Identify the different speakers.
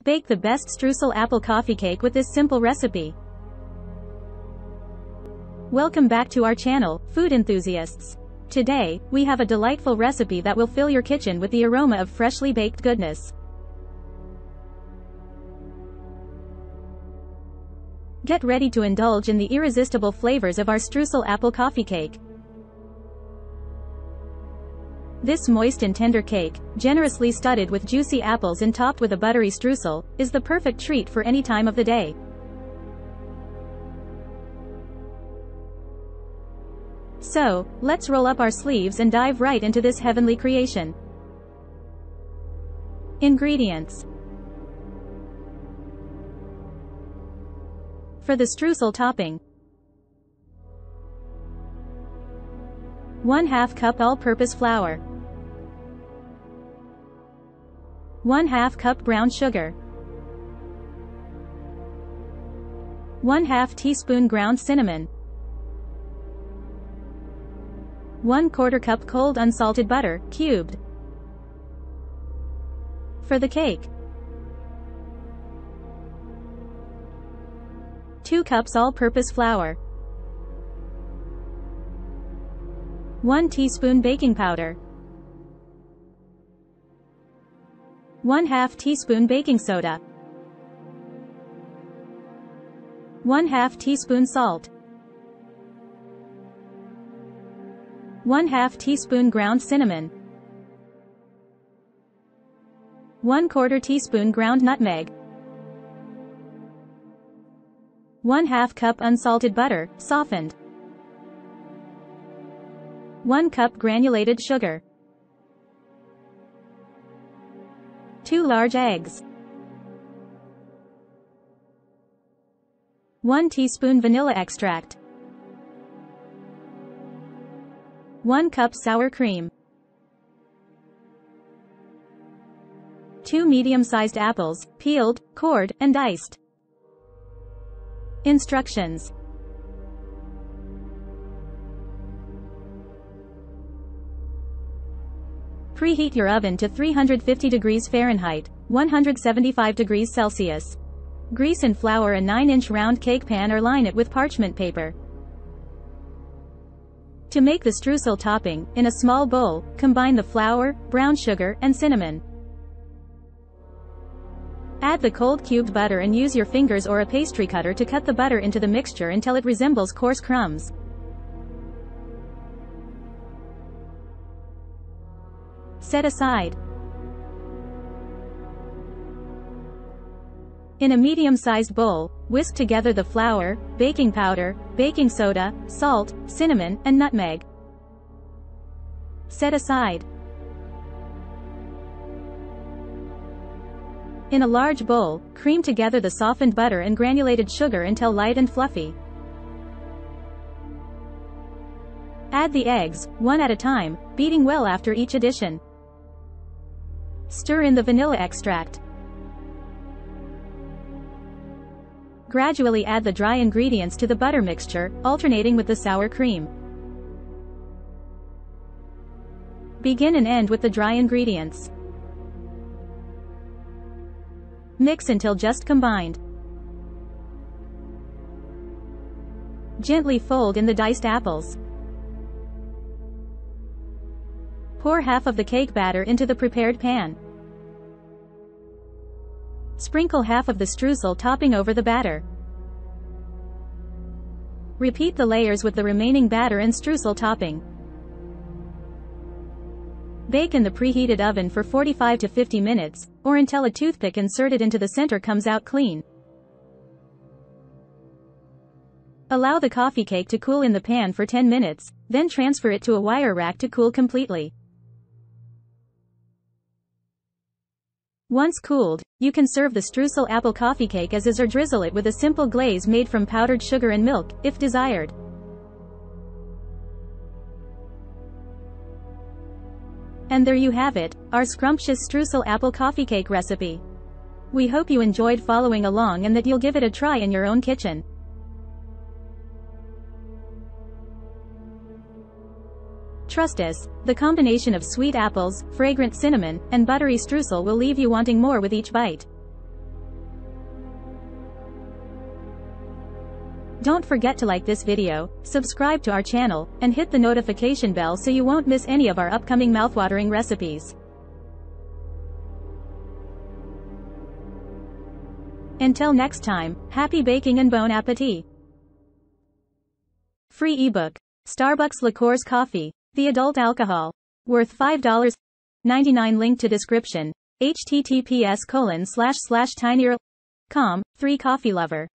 Speaker 1: Bake the best Streusel apple coffee cake with this simple recipe. Welcome back to our channel, food enthusiasts. Today, we have a delightful recipe that will fill your kitchen with the aroma of freshly baked goodness. Get ready to indulge in the irresistible flavors of our Streusel apple coffee cake. This moist and tender cake, generously studded with juicy apples and topped with a buttery streusel, is the perfect treat for any time of the day. So, let's roll up our sleeves and dive right into this heavenly creation. Ingredients. For the streusel topping: 1/2 cup all-purpose flour, 1/2 cup brown sugar, 1/2 teaspoon ground cinnamon, 1/4 cup cold unsalted butter, cubed. For the cake: 2 cups all-purpose flour, 1 teaspoon baking powder, 1/2 teaspoon baking soda, 1/2 teaspoon salt, 1/2 teaspoon ground cinnamon, 1/4 teaspoon ground nutmeg, 1/2 cup unsalted butter, softened, 1 cup granulated sugar, 2 large eggs, 1 teaspoon vanilla extract, 1 cup sour cream, 2 medium-sized apples, peeled, cored, and diced. Instructions. Preheat your oven to 350 degrees Fahrenheit, 175 degrees Celsius. Grease and flour a 9-inch round cake pan or line it with parchment paper. To make the streusel topping, in a small bowl, combine the flour, brown sugar, and cinnamon. Add the cold cubed butter and use your fingers or a pastry cutter to cut the butter into the mixture until it resembles coarse crumbs. Set aside. In a medium-sized bowl, whisk together the flour, baking powder, baking soda, salt, cinnamon, and nutmeg. Set aside. In a large bowl, cream together the softened butter and granulated sugar until light and fluffy. Add the eggs, one at a time, beating well after each addition. Stir in the vanilla extract. Gradually add the dry ingredients to the butter mixture, alternating with the sour cream. Begin and end with the dry ingredients. Mix until just combined. Gently fold in the diced apples. Pour half of the cake batter into the prepared pan. Sprinkle half of the streusel topping over the batter. Repeat the layers with the remaining batter and streusel topping. Bake in the preheated oven for 45 to 50 minutes, or until a toothpick inserted into the center comes out clean. Allow the coffee cake to cool in the pan for 10 minutes, then transfer it to a wire rack to cool completely. Once cooled, you can serve the Streusel apple coffee cake as is or drizzle it with a simple glaze made from powdered sugar and milk, if desired. And there you have it, our scrumptious Streusel apple coffee cake recipe. We hope you enjoyed following along and that you'll give it a try in your own kitchen. Trust us, the combination of sweet apples, fragrant cinnamon, and buttery streusel will leave you wanting more with each bite. Don't forget to like this video, subscribe to our channel, and hit the notification bell so you won't miss any of our upcoming mouthwatering recipes. Until next time, happy baking and bon appetit! Free ebook. Starbucks Liqueurs Coffee. The adult alcohol. Worth $5.99. Link to description. https://tinyurl.com. 3 Coffee Lover.